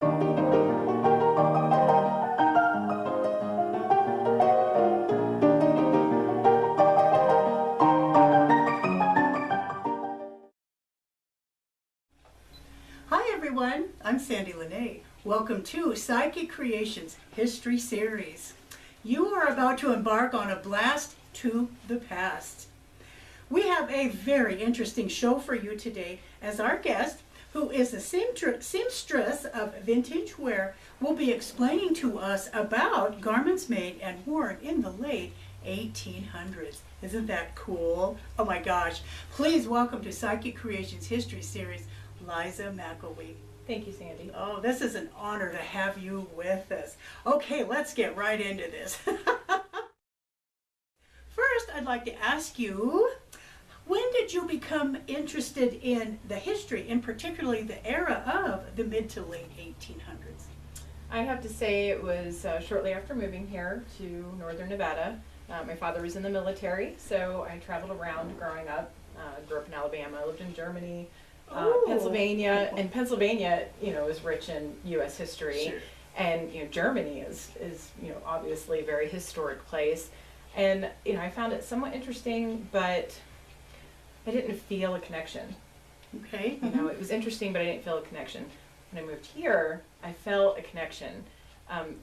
Hi everyone, I'm Sandie La Nae. Welcome to Psychic Creations History Series. You are about to embark on a blast to the past. We have a very interesting show for you today, as our guest, who is a seamstress of vintage wear, will be explaining to us about garments made and worn in the late 1800s. Isn't that cool? Oh my gosh. Please welcome to Psychic Creations History Series, Liza McIllwee. Thank you, Sandie. Oh, this is an honor to have you with us. Okay, let's get right into this. First, I'd like to ask you, when did you become interested in the history, and particularly the era of the mid to late 1800s? I have to say it was shortly after moving here to northern Nevada. My father was in the military, so I traveled around growing up. Grew up in Alabama, lived in Germany, Pennsylvania, and Pennsylvania, is rich in U.S. history, Sure. And Germany is obviously a very historic place, and I found it somewhat interesting, but I didn't feel a connection. Okay. It was interesting, but I didn't feel a connection. When I moved here, I felt a connection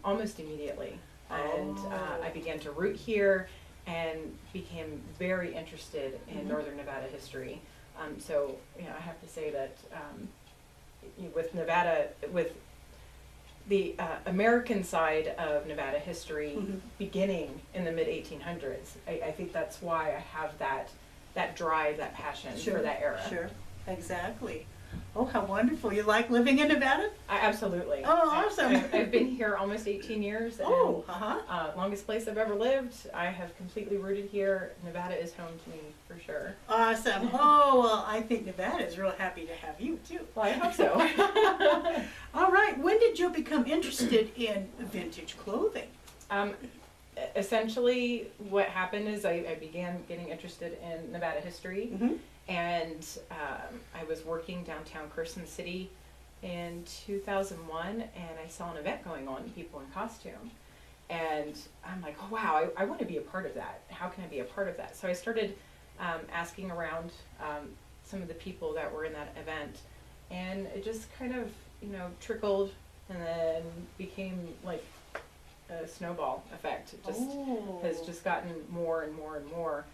almost immediately, and I began to root here and became very interested in northern Nevada history. So I have to say that with Nevada, with the American side of Nevada history beginning in the mid 1800s, I think that's why I have that drive, that passion for that era. Sure, exactly. Oh, how wonderful. You like living in Nevada? Absolutely. Oh, awesome. I've been here almost 18 years. And, longest place I've ever lived. I have completely rooted here. Nevada is home to me, for sure. Awesome. Oh, well, I think Nevada is real happy to have you, too. Well, I hope so. All right. When did you become interested in vintage clothing? Essentially, what happened is I began getting interested in Nevada history. And I was working downtown Carson City in 2001, and I saw an event going on, people in costume. And I'm like, oh wow, I want to be a part of that. How can I be a part of that? So I started asking around some of the people that were in that event, and it just kind of, trickled and then became like a snowball effect. It just has just gotten more and more and more.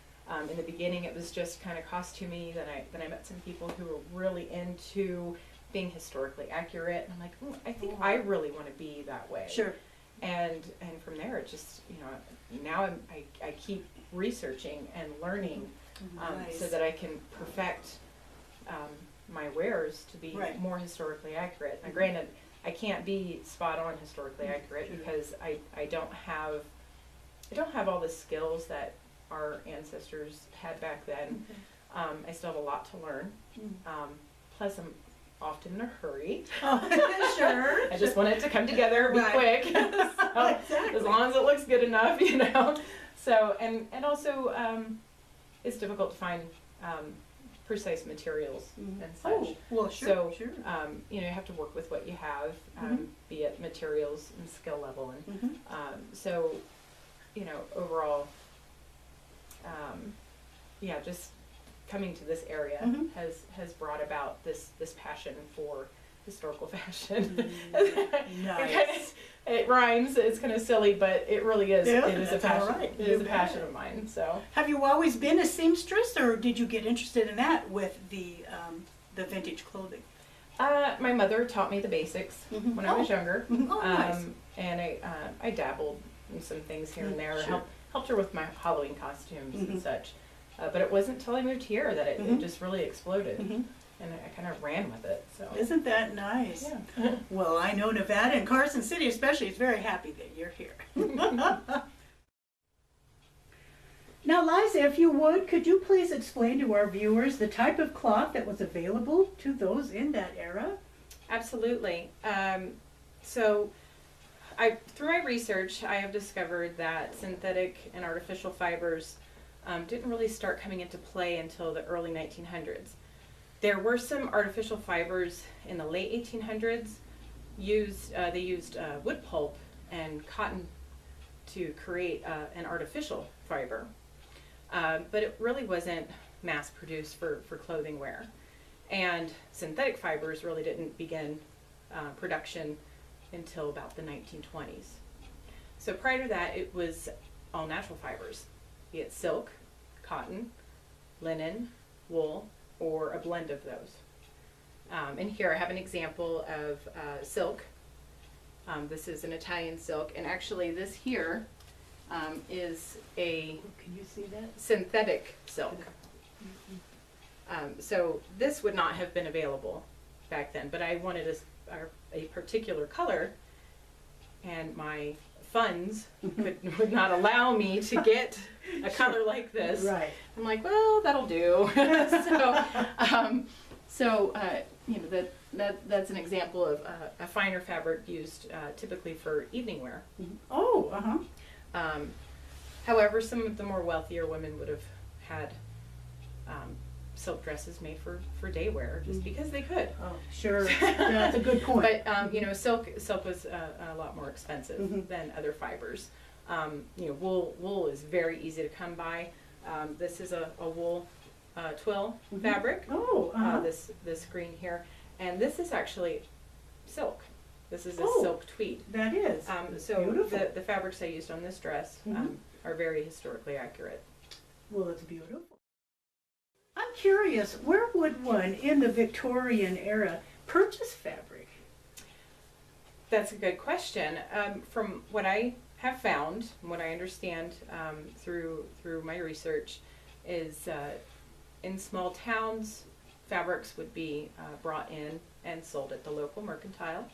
In the beginning, it was just kind of costumey. Then I met some people who were really into being historically accurate. And I'm like, ooh, I think I really want to be that way. Sure. And from there, it just now I keep researching and learning Nice. so that I can perfect my wares to be more historically accurate. Now, granted, I can't be spot on historically accurate because I don't have all the skills that our ancestors had back then. I still have a lot to learn. Plus, I'm often in a hurry. Oh, sure. I just want it to come together, be quick. So, Exactly. as long as it looks good enough, So, and also, it's difficult to find precise materials and such. Oh, well, sure. So, sure. you have to work with what you have, be it materials and skill level, and so, overall. Just coming to this area has brought about this passion for historical fashion. Nice. It rhymes. It's kind of silly, but it really is. Yeah, it is a passion. right. It is a passion of mine. So. Have you always been a seamstress, or did you get interested in that with the vintage clothing? My mother taught me the basics when I was younger. Oh, nice. And I dabbled in some things here and there. Sure. Helped her with my Halloween costumes and such. But it wasn't until I moved here that it just really exploded. And I kind of ran with it. So. Isn't that nice? Yeah. Well, I know Nevada and Carson City especially is very happy that you're here. Now, Liza, if you would, could you please explain to our viewers the type of cloth that was available to those in that era? Absolutely. So through my research, I have discovered that synthetic and artificial fibers didn't really start coming into play until the early 1900s. There were some artificial fibers in the late 1800s, they used wood pulp and cotton to create an artificial fiber, but it really wasn't mass produced for clothing wear. And synthetic fibers really didn't begin production until about the 1920s. So prior to that, it was all natural fibers, be it silk, cotton, linen, wool, or a blend of those. And here I have an example of silk. This is an Italian silk, and actually this here is a Can you see that? synthetic silk. So this would not have been available back then, but I wanted a particular color, and my funds would not allow me to get a color like this. Right. I'm like, well, that'll do. So, you know, that's an example of a finer fabric used typically for evening wear. Oh, However, some of the more wealthier women would have had silk dresses made for day wear just because they could. Oh, sure. Yeah, that's a good point. But you know, silk was a lot more expensive than other fibers. You know, wool is very easy to come by. This is a wool twill fabric. Oh, this green here, and this is actually silk. This is a silk tweed. That is. So beautiful. the fabrics I used on this dress are very historically accurate. Well, it's beautiful. I'm curious, where would one in the Victorian era purchase fabric? That's a good question. From what I have found, and what I understand through my research, is in small towns, fabrics would be brought in and sold at the local mercantile,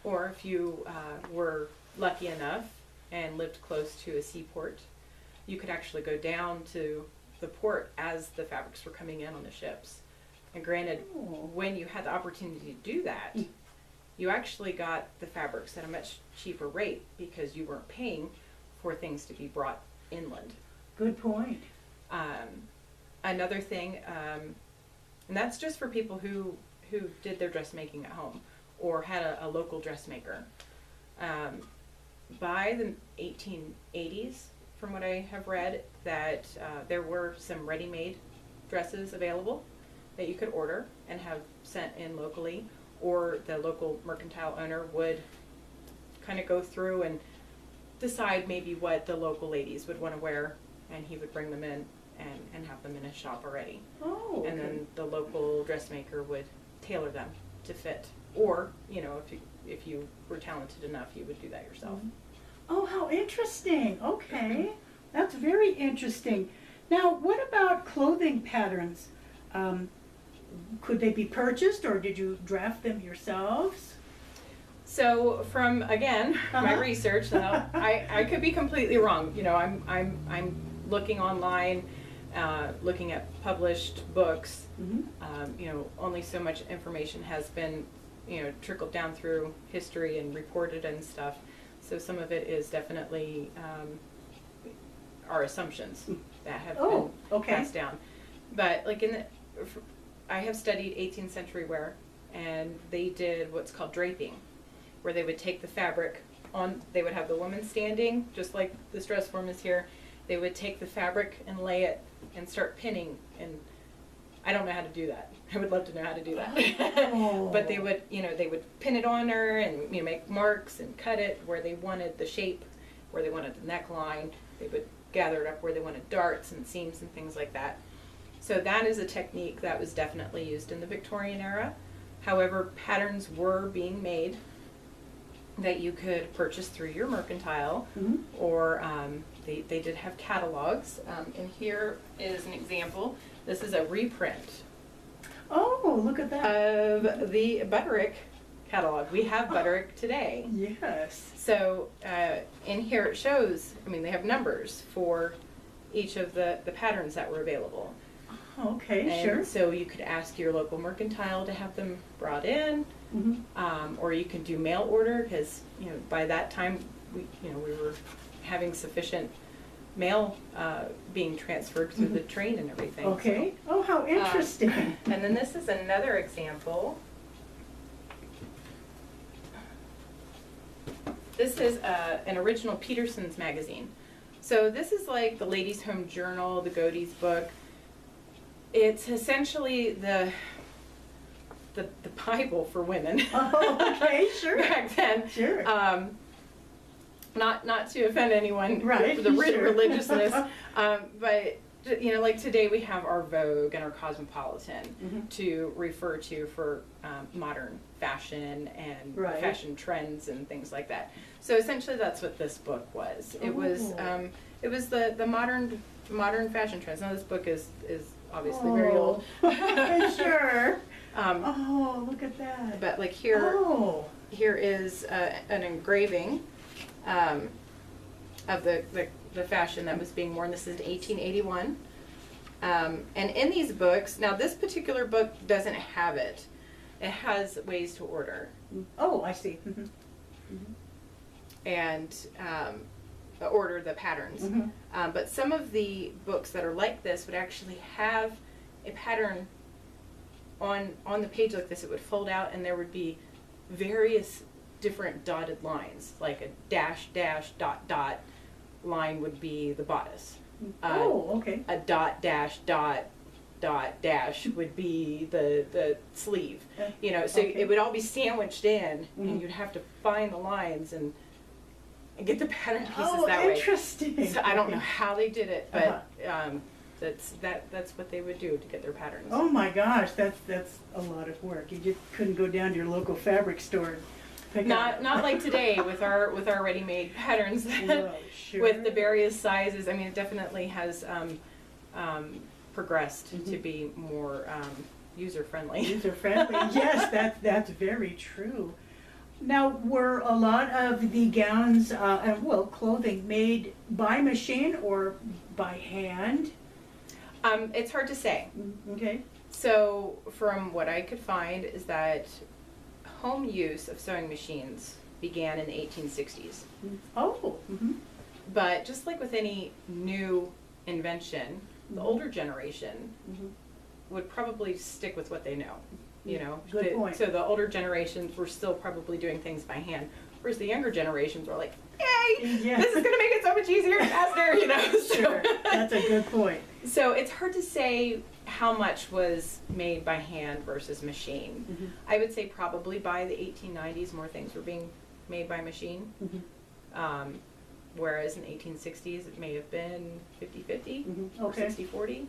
or if you were lucky enough and lived close to a seaport, you could actually go down to the port as the fabrics were coming in on the ships. And granted, when you had the opportunity to do that, you actually got the fabrics at a much cheaper rate because you weren't paying for things to be brought inland. Good point. Another thing, and that's just for people who did their dressmaking at home or had a local dressmaker. By the 1880s, from what I have read, that there were some ready-made dresses available that you could order and have sent in locally, or the local mercantile owner would kind of go through and decide maybe what the local ladies would want to wear, and he would bring them in and have them in his shop already. Oh, okay. And then the local dressmaker would tailor them to fit, or you know, if you were talented enough, you would do that yourself. Oh, how interesting. Okay. That's very interesting. Now, what about clothing patterns? Could they be purchased, or did you draft them yourselves? So from, again, my research, now, I could be completely wrong. You know, I'm looking online, looking at published books. You know, only so much information has been, you know, trickled down through history and reported and stuff. So some of it is definitely our assumptions that have been passed down. But like I have studied 18th century wear, and they did what's called draping, where they would take the fabric on, they would have the woman standing, just like this dress form is here. They would take the fabric and lay it and start pinning, and I don't know how to do that. I would love to know how to do that. But they would, you know, they would pin it on her and, you know, make marks and cut it where they wanted the shape, where they wanted the neckline. They would gather it up where they wanted darts and seams and things like that. So that is a technique that was definitely used in the Victorian era. However, patterns were being made that you could purchase through your mercantile, or they did have catalogs. And here is an example. This is a reprint. Oh, look at that. Of the Butterick catalog. We have Butterick today. Yes. So in here it shows, I mean, they have numbers for each of the patterns that were available. Okay, and sure. So you could ask your local mercantile to have them brought in, or you can do mail order, because, you know, by that time we were having sufficient mail being transferred through the train and everything. Okay. So, oh, how interesting. and then this is another example. This is an original Peterson's magazine. So this is like the Ladies' Home Journal, the Godey's book. It's essentially the Bible for women. Oh, okay, sure. Back then. Sure. Not to offend anyone Right, for the sure. religiousness, but you know, like today we have our Vogue and our Cosmopolitan to refer to for modern fashion and Right. fashion trends and things like that. So essentially, that's what this book was. It was the modern fashion trends. Now this book is obviously very old. Sure. Oh, look at that. But like here, Oh. here is an engraving of the fashion that was being worn. This is 1881. And in these books, now this particular book doesn't have it. It has ways to order. Oh, I see. And order the patterns. But some of the books that are like this would actually have a pattern on the page like this. It would fold out and there would be various different dotted lines, like a dash, dash, dot, dot line would be the bodice. Oh, okay. A dot, dash, dot, dot, dash would be the sleeve. You know, so Okay. it would all be sandwiched in, and you'd have to find the lines and get the pattern pieces that way. Interesting. So I don't know how they did it, but that's what they would do to get their patterns. Oh my gosh, that's a lot of work. You just couldn't go down to your local fabric store and pick Not up. not like today with our ready-made patterns Well, sure. with the various sizes. I mean, it definitely has progressed to be more user-friendly. User-friendly. Yes, that's very true. Now, were a lot of the gowns and clothing made by machine or by hand? It's hard to say. Okay. So from what I could find is that home use of sewing machines began in the 1860s. Oh. But just like with any new invention, the older generation would probably stick with what they know. You know, Good point. So the older generations were still probably doing things by hand, whereas the younger generations were like, "Yay! Yeah. This is going to make it so much easier and faster." You know, Sure. That's a good point. So it's hard to say how much was made by hand versus machine. I would say probably by the 1890s, more things were being made by machine. Whereas in the 1860s, it may have been 50-50 or Okay. 60-40.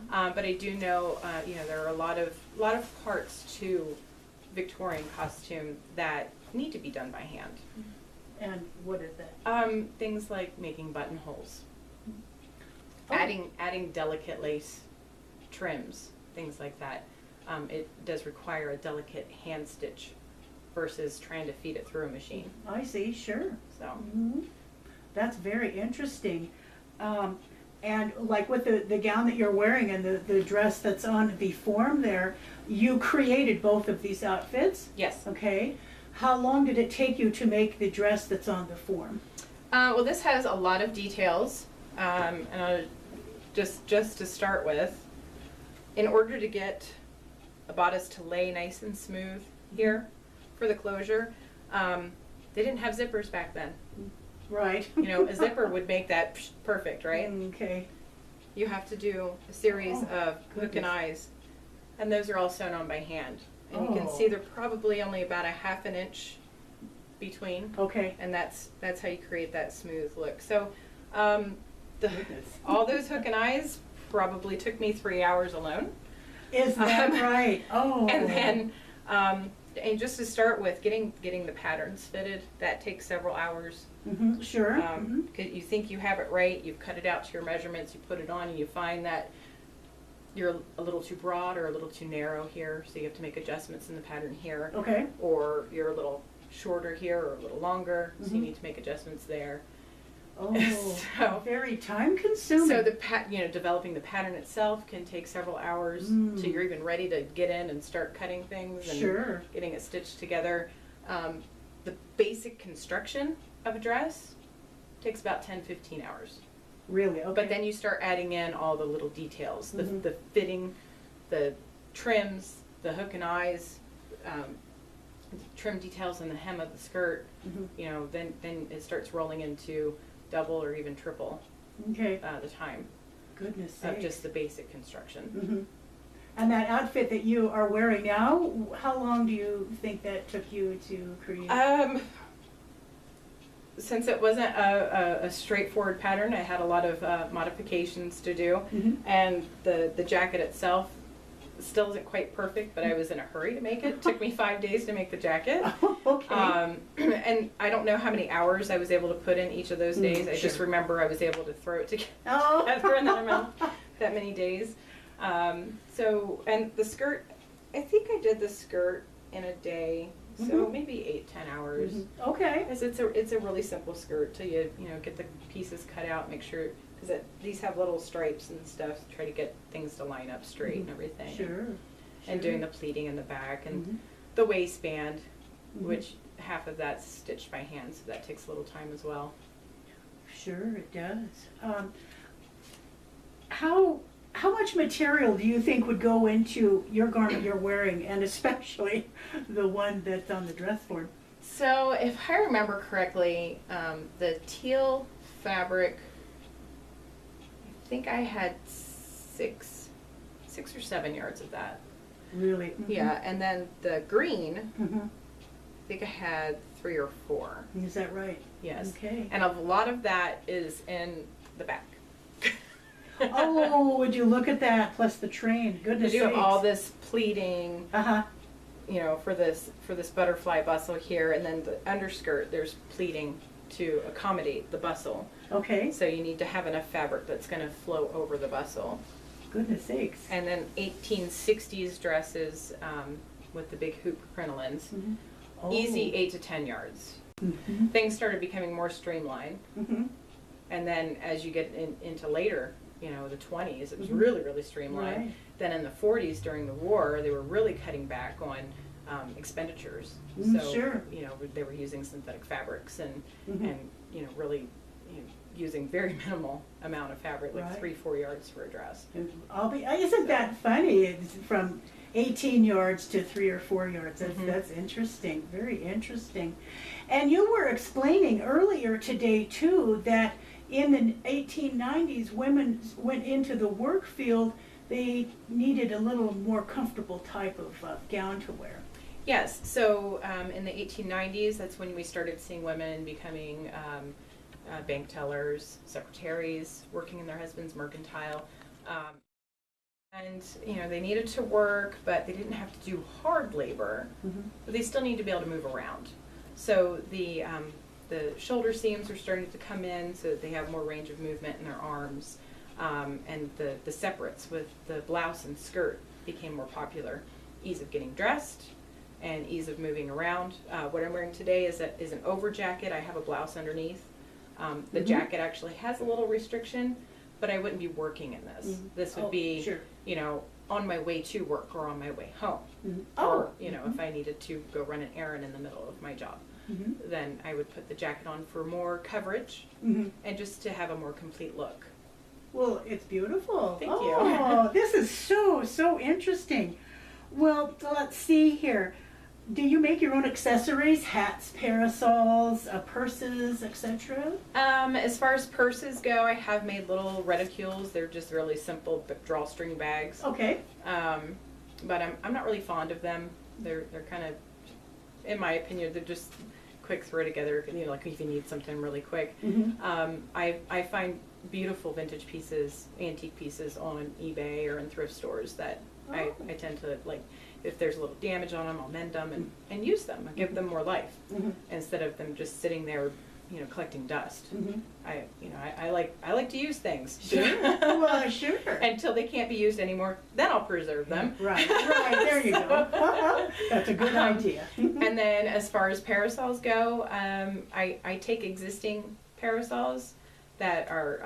But I do know, you know, there are a lot of parts to Victorian costume that need to be done by hand. And what is that? Things like making buttonholes, Oh. adding delicate lace trims, things like that. It does require a delicate hand stitch versus trying to feed it through a machine. I see, sure. So. That's very interesting. And like with the gown that you're wearing and the dress that's on the form there, you created both of these outfits? Yes. Okay. How long did it take you to make the dress that's on the form? Well, this has a lot of details, and just to start with, in order to get a bodice to lay nice and smooth here for the closure, they didn't have zippers back then. Right. You know, a zipper would make that perfect, right? Okay. You have to do a series of hook and goodness. eyes, and those are all sewn on by hand. And you can see they're probably only about a ½ an inch between, Okay. and that's how you create that smooth look. So Goodness. all those hook and eyes probably took me 3 hours alone. Is that right? Oh. And then, and just to start with, getting the patterns fitted, that takes several hours. Sure. 'Cause you think you have it right, you've cut it out to your measurements, you put it on, and you find that you're a little too broad or a little too narrow here, so you have to make adjustments in the pattern here. Okay. Or you're a little shorter here or a little longer, so you need to make adjustments there. Oh, So- very time consuming. So developing the pattern itself can take several hours, so you're even ready to get in and start cutting things and Sure. getting it stitched together. The basic construction of a dress takes about 10-15 hours. Really? Okay. But then you start adding in all the little details, the fitting, the trims, the hook and eyes, trim details in the hem of the skirt, you know, then it starts rolling into double or even triple Okay. the time Goodness of sakes. just the basic construction. And that outfit that you are wearing now, how long do you think that took you to create? Since it wasn't a straightforward pattern, I had a lot of modifications to do, and the jacket itself still isn't quite perfect, but I was in a hurry to make it. It took me 5 days to make the jacket. Okay. And I don't know how many hours I was able to put in each of those days. I just remember I was able to throw it together in that many days. So, and the skirt, I think I did the skirt in a day, so maybe 8-10 hours. Okay. Because it's a really simple skirt till you know get the pieces cut out, make sure, because these have little stripes and stuff, try to get things to line up straight and everything. Sure. And doing the pleating in the back and the waistband, which half of that's stitched by hand, so that takes a little time as well. Sure, it does. How much material do you think would go into your garment you're wearing, and especially the one that's on the dress form? So if I remember correctly, the teal fabric, I think I had 6 or 7 yards of that. Really? Yeah, and then the green, I think I had 3 or 4. Is that right? Yes. Okay. And a lot of that is in the back. Oh, would you look at that? Plus the train. Goodness To do sakes. all this pleating, Uh-huh. you know, for this butterfly bustle here, and then the underskirt, there's pleating to accommodate the bustle. Okay. So you need to have enough fabric that's going to flow over the bustle. Goodness sakes. And then 1860s dresses with the big hoop crinolines, Oh. easy 8 to 10 yards. Things started becoming more streamlined, and then as you get into later, you know, the 20s, it was really, really streamlined. Right. Then in the 40s, during the war, they were really cutting back on expenditures. So, Sure. you know, they were using synthetic fabrics and you know, really using very minimal amount of fabric, like Right. 3-4 yards for a dress. Isn't that funny? It's from 18 yards to 3 or 4 yards. That's interesting. Very interesting. And you were explaining earlier today, too, that in the 1890s, women went into the work field. They needed a little more comfortable type of gown to wear. Yes, so in the 1890s, that's when we started seeing women becoming bank tellers, secretaries, working in their husband's mercantile. And, you know, they needed to work, but they didn't have to do hard labor, but they still need to be able to move around. So the shoulder seams are starting to come in so that they have more range of movement in their arms. And the separates with the blouse and skirt became more popular. Ease of getting dressed and ease of moving around. What I'm wearing today is an over jacket. I have a blouse underneath. The jacket actually has a little restriction, but I wouldn't be working in this. This would be, you know, on my way to work or on my way home. Or, you know, if I needed to go run an errand in the middle of my job. Then I would put the jacket on for more coverage and just to have a more complete look. Well, it's beautiful. Thank you. Oh, this is so interesting. Well, let's see here. Do you make your own accessories, hats, parasols, purses, etc.? As far as purses go, I have made little reticules. They're just really simple drawstring bags. Okay. But I'm not really fond of them. They're kind of, in my opinion, they're just quick throw together. You know, like if you need something really quick. I find beautiful vintage pieces, antique pieces on eBay or in thrift stores that I tend to like. If there's a little damage on them, I'll mend them and use them. I give them more life instead of them just sitting there, you know, collecting dust. I like to use things. Sure. Well, sure. Until they can't be used anymore, then I'll preserve them. Right. There you go. That's a good idea. And then as far as parasols go, I take existing parasols that are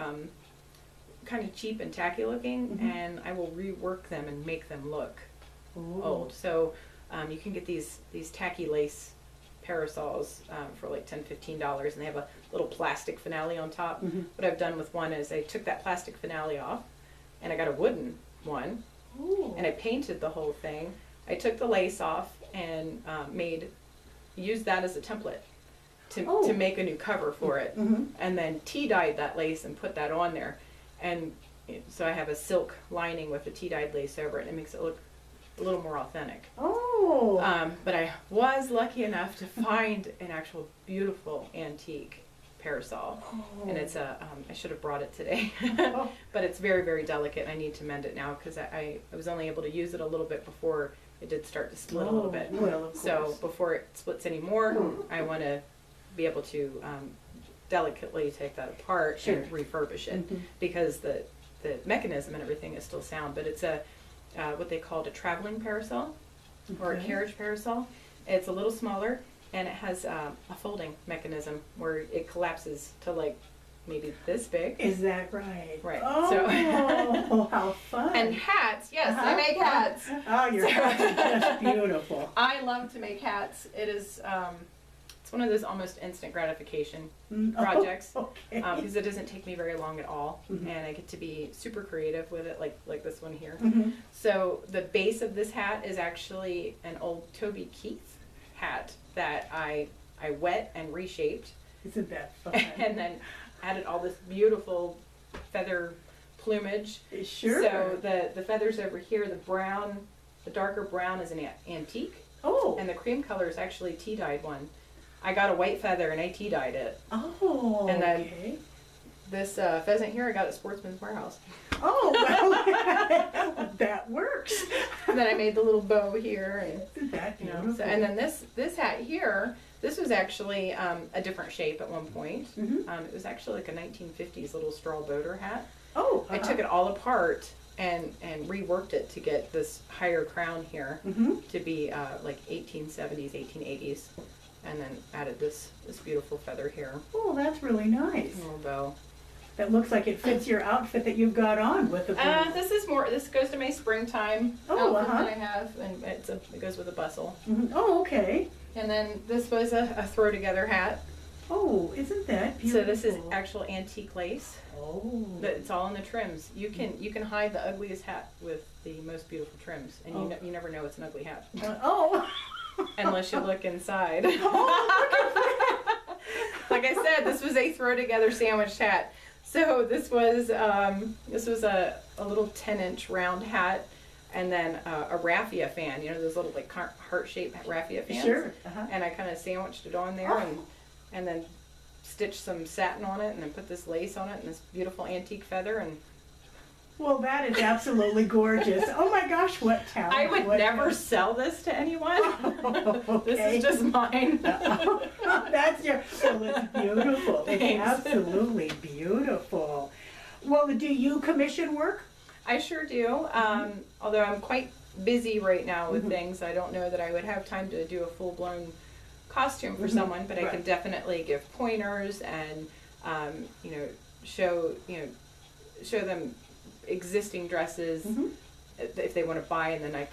kind of cheap and tacky looking, and I will rework them and make them look old. So you can get these tacky lace parasols for like $10-15, and they have a little plastic finale on top. What I've done with one is I took that plastic finale off and I got a wooden one. And I painted the whole thing. I took the lace off and made used that as a template to make a new cover for it, and then tea-dyed that lace and put that on there. And so I have a silk lining with a tea-dyed lace over it, and it makes it look a little more authentic. But I was lucky enough to find an actual beautiful antique parasol, and it's I should have brought it today, but it's very, very delicate, and I need to mend it now because I was only able to use it a little bit before it did start to split a little bit. Well, of so course. before it splits anymore, I want to be able to delicately take that apart and refurbish it, because the mechanism and everything is still sound, but it's a what they called a traveling parasol or a carriage parasol. It's a little smaller, and it has a folding mechanism where it collapses to like maybe this big. Is that right? Right. Oh, so how fun. And hats. Yes, I make hats. Oh, your hats are just beautiful. I love to make hats. It is it's one of those almost instant gratification projects, because it doesn't take me very long at all, and I get to be super creative with it, like this one here. So the base of this hat is actually an old Toby Keith hat that I wet and reshaped. Isn't that fun? And then added all this beautiful feather plumage. Sure. So the feathers over here, the darker brown is an antique. Oh. And the cream color is actually tea-dyed one. I got a white feather and I tea-dyed it. Oh, and then this pheasant here I got at Sportsman's Warehouse. Oh, well, that works. And then I made the little bow here. Isn't that beautiful? So, and then this hat here, this was actually a different shape at one point. It was actually like a 1950s little straw boater hat. Oh. I took it all apart and reworked it to get this higher crown here to be like 1870s, 1880s. And then added this beautiful feather here. Oh, that's really nice. A little bow. That looks like it fits your outfit that you've got on with the blue. This goes to my springtime outfit that I have, and it goes with a bustle. Oh, okay. And then this was a throw together hat. Oh, isn't that beautiful? So this is actual antique lace. Oh. It's all in the trims. You can hide the ugliest hat with the most beautiful trims, and you never know it's an ugly hat. Unless you look inside. Like I said, this was a throw together sandwich hat. So this was a little 10-inch round hat, and then a raffia fan. You know those little like heart-shaped raffia fans. Sure. And I kind of sandwiched it on there, and then stitched some satin on it, and then put this lace on it, and this beautiful antique feather, and. Well, that is absolutely gorgeous. Oh my gosh, what talent. I would never sell this to anyone. This is just mine. That's well, it's beautiful. Thanks. It's absolutely beautiful. Well, do you commission work? I sure do. Although I'm quite busy right now with things, I don't know that I would have time to do a full-blown costume for someone, but I can definitely give pointers and show them existing dresses if they want to buy, and then I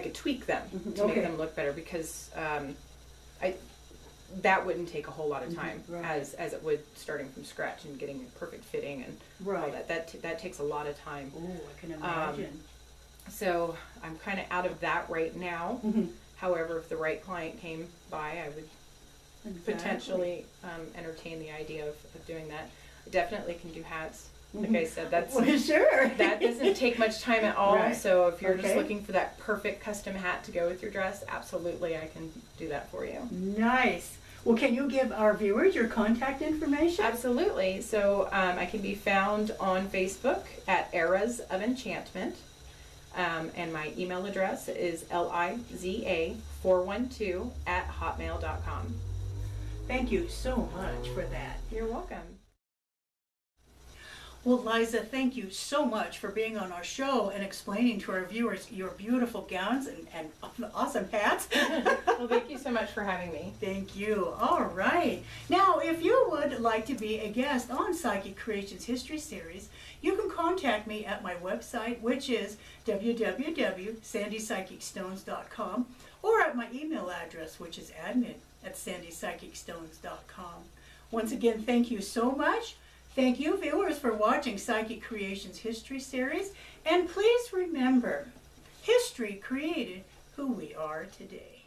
could tweak them to make them look better, because that wouldn't take a whole lot of time as it would starting from scratch and getting perfect fitting and all that. That takes a lot of time. Oh, I can imagine. So I'm kind of out of that right now. However, if the right client came by, I would potentially entertain the idea of doing that. I definitely can do hats. Like I said, that doesn't take much time at all. So if you're just looking for that perfect custom hat to go with your dress, absolutely, I can do that for you. Nice. Well, can you give our viewers your contact information? Absolutely. So I can be found on Facebook at Eras of Enchantment, and my email address is liza412@hotmail.com. Thank you so much for that. You're welcome. Well, Liza, thank you so much for being on our show and explaining to our viewers your beautiful gowns and awesome hats. Well, thank you so much for having me. Thank you. All right. Now, if you would like to be a guest on Psychic Creations History Series, you can contact me at my website, which is www.sandypsychicstones.com, or at my email address, which is admin@sandypsychicstones.com. Once again, thank you so much. Thank you, viewers, for watching Psychic Creations History Series. And please remember, history created who we are today.